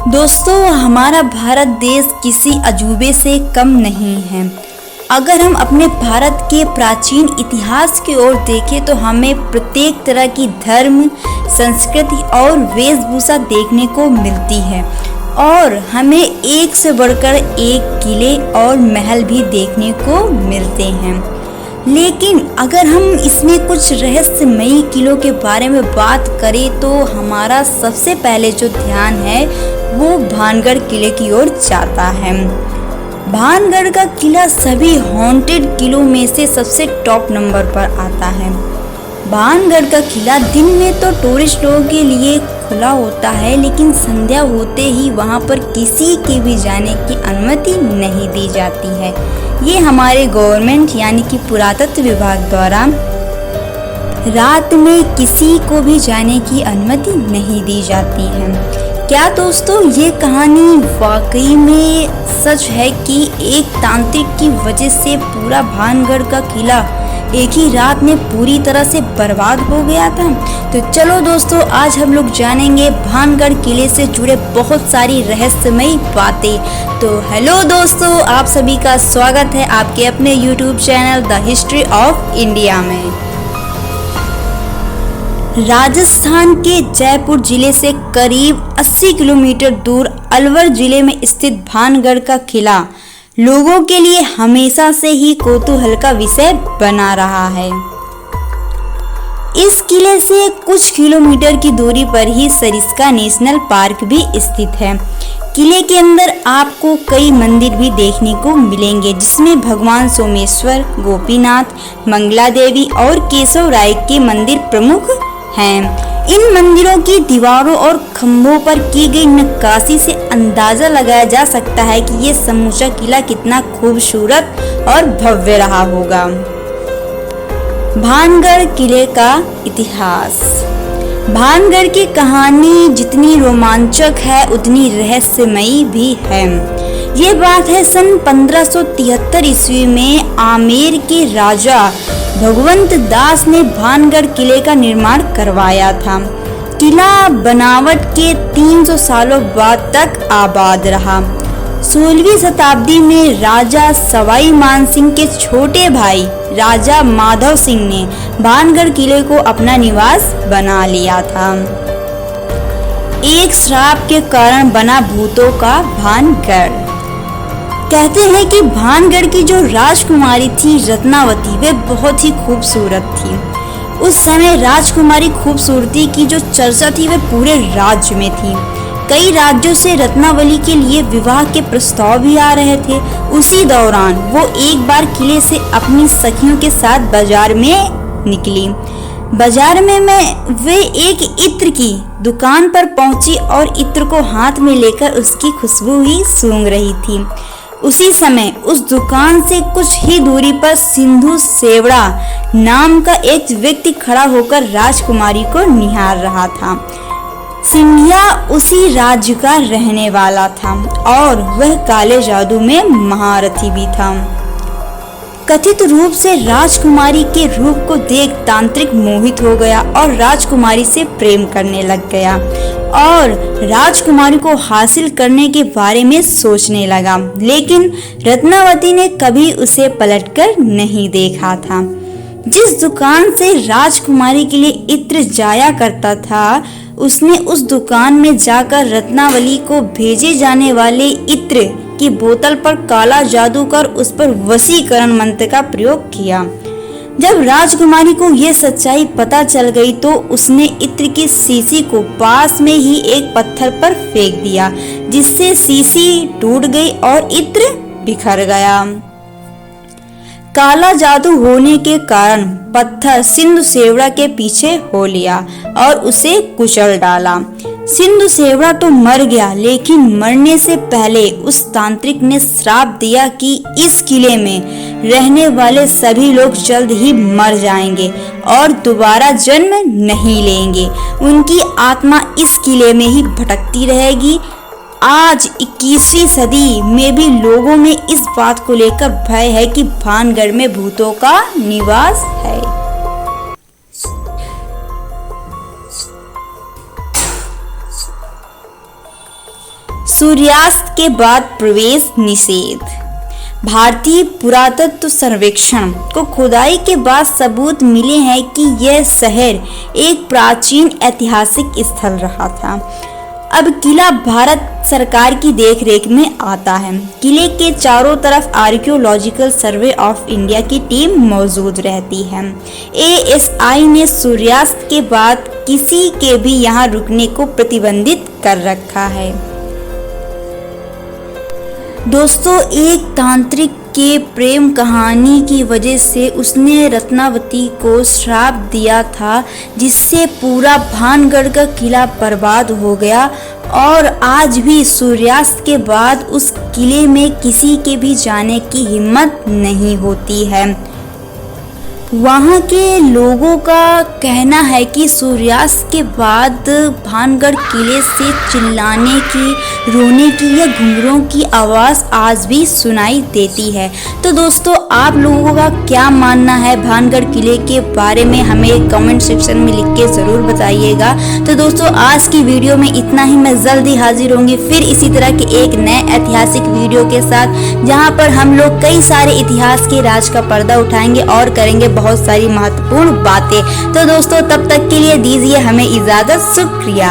दोस्तों, हमारा भारत देश किसी अजूबे से कम नहीं है। अगर हम अपने भारत के प्राचीन इतिहास की ओर देखें तो हमें प्रत्येक तरह की धर्म, संस्कृति और वेशभूषा देखने को मिलती है और हमें एक से बढ़कर एक किले और महल भी देखने को मिलते हैं। लेकिन अगर हम इसमें कुछ रहस्यमयी किलों के बारे में बात करें तो हमारा सबसे पहले जो ध्यान है वो भानगढ़ किले की ओर जाता है। भानगढ़ का किला सभी हॉन्टेड किलों में से सबसे टॉप नंबर पर आता है। भानगढ़ का किला दिन में तो टूरिस्ट लोगों के लिए खुला होता है, लेकिन संध्या होते ही वहां पर किसी के भी जाने की अनुमति नहीं दी जाती है। ये हमारे गवर्नमेंट यानी कि पुरातत्व विभाग द्वारा रात में किसी को भी जाने की अनुमति नहीं दी जाती है। क्या दोस्तों, ये कहानी वाकई में सच है कि एक तांत्रिक की वजह से पूरा भानगढ़ का किला एक ही रात में पूरी तरह से बर्बाद हो गया था? तो चलो दोस्तों, आज हम लोग जानेंगे भानगढ़ किले से जुड़े बहुत सारी रहस्यमयी बातें। तो हेलो दोस्तों, आप सभी का स्वागत है आपके अपने YouTube channel the history of India में। राजस्थान के जयपुर जिले से करीब 80 किलोमीटर दूर अलवर जिले में स्थित भानगढ़ का किला लोगों के लिए हमेशा से ही कौतूहल का विषय बना रहा है। इस किले से कुछ किलोमीटर की दूरी पर ही सरिस्का नेशनल पार्क भी स्थित है। किले के अंदर आपको कई मंदिर भी देखने को मिलेंगे, जिसमें भगवान सोमेश्वर, गोपीनाथ, मंगला देवी और केशव राय के मंदिर प्रमुख हैं। इन मंदिरों की दीवारों और खंभों पर की गई नक्काशी से अंदाजा लगाया जा सकता है कि ये समूचा किला कितना खूबसूरत और भव्य रहा होगा। भानगढ़ किले का इतिहास। भानगढ़ की कहानी जितनी रोमांचक है उतनी रहस्यमयी भी है। ये बात है सन 1573 ईस्वी में आमेर के राजा भगवंत दास ने भानगढ़ किले का निर्माण करवाया था। किला बनावट के 300 सालों बाद तक आबाद रहा। 16वीं शताब्दी में राजा सवाई मानसिंह के छोटे भाई राजा माधव सिंह ने भानगढ़ किले को अपना निवास बना लिया था। एक श्राप के कारण बना भूतों का भानगढ़। कहते हैं कि भानगढ़ की जो राजकुमारी थी रत्नावती, वे बहुत ही खूबसूरत थी। उस समय राजकुमारी खूबसूरती की जो चर्चा थी वे पूरे राज्य में थी। कई राज्यों से रत्नावली के लिए विवाह के प्रस्ताव भी आ रहे थे। उसी दौरान वो एक बार किले से अपनी सखियों के साथ बाजार में निकली। बाजार में वे एक इत्र की दुकान पर पहुंची और इत्र को हाथ में लेकर उसकी खुशबू ही सूंघ रही थी। उसी समय उस दुकान से कुछ ही दूरी पर सिंधु सेवड़ा नाम का एक व्यक्ति खड़ा होकर राजकुमारी को निहार रहा था। सिंधिया उसी राज्य का रहने वाला था और वह काले जादू में महारथी भी था। कथित रूप से राजकुमारी के रूप को देख तांत्रिक मोहित हो गया और राजकुमारी से प्रेम करने लग गया और राजकुमारी को हासिल करने के बारे में सोचने लगा। लेकिन रत्नावती ने कभी उसे पलटकर नहीं देखा था। जिस दुकान से राजकुमारी के लिए इत्र जाया करता था, उसने उस दुकान में जाकर रत्नावली को भेजे जाने वाले इत्र की बोतल पर काला जादू कर उस पर वशीकरण मंत्र का प्रयोग किया। जब राजकुमारी को यह सच्चाई पता चल गई तो उसने इत्र की शीशी को पास में ही एक पत्थर पर फेंक दिया, जिससे शीशी टूट गई और इत्र बिखर गया। काला जादू होने के कारण पत्थर सिंधु सेवड़ा के पीछे हो लिया और उसे कुचल डाला। सिंधु सेवड़ा तो मर गया, लेकिन मरने से पहले उस तांत्रिक ने श्राप दिया कि इस किले में रहने वाले सभी लोग जल्द ही मर जाएंगे और दोबारा जन्म नहीं लेंगे। उनकी आत्मा इस किले में ही भटकती रहेगी। आज 21वीं सदी में भी लोगों में इस बात को लेकर भय है कि भानगढ़ में भूतों का निवास है। सूर्यास्त के बाद प्रवेश निषेध। भारतीय पुरातत्व सर्वेक्षण को खुदाई के बाद सबूत मिले हैं कि यह शहर एक प्राचीन ऐतिहासिक स्थल रहा था। अब किला भारत सरकार की देखरेख में आता है। किले के चारों तरफ आर्कियोलॉजिकल सर्वे ऑफ इंडिया की टीम मौजूद रहती है। एएसआई ने सूर्यास्त के बाद किसी के भी यहाँ रुकने को प्रतिबंधित कर रखा है। दोस्तों, एक तांत्रिक के प्रेम कहानी की वजह से उसने रत्नावती को श्राप दिया था, जिससे पूरा भानगढ़ का किला बर्बाद हो गया और आज भी सूर्यास्त के बाद उस किले में किसी के भी जाने की हिम्मत नहीं होती है। वहाँ के लोगों का कहना है कि सूर्यास्त के बाद भानगढ़ किले से चिल्लाने की, रोने की या घुंघरूओं की आवाज़ आज भी सुनाई देती है। तो दोस्तों, आप लोगों का क्या मानना है भानगढ़ किले के बारे में, हमें कमेंट सेक्शन में लिख के ज़रूर बताइएगा। तो दोस्तों, आज की वीडियो में इतना ही। मैं जल्दी हाजिर होंगी फिर इसी तरह के एक नए ऐतिहासिक वीडियो के साथ, जहाँ पर हम लोग कई सारे इतिहास के राज का पर्दा उठाएंगे और करेंगे बहुत सारी महत्वपूर्ण बातें। तो दोस्तों, तब तक के लिए दीजिए हमें इजाजत। शुक्रिया।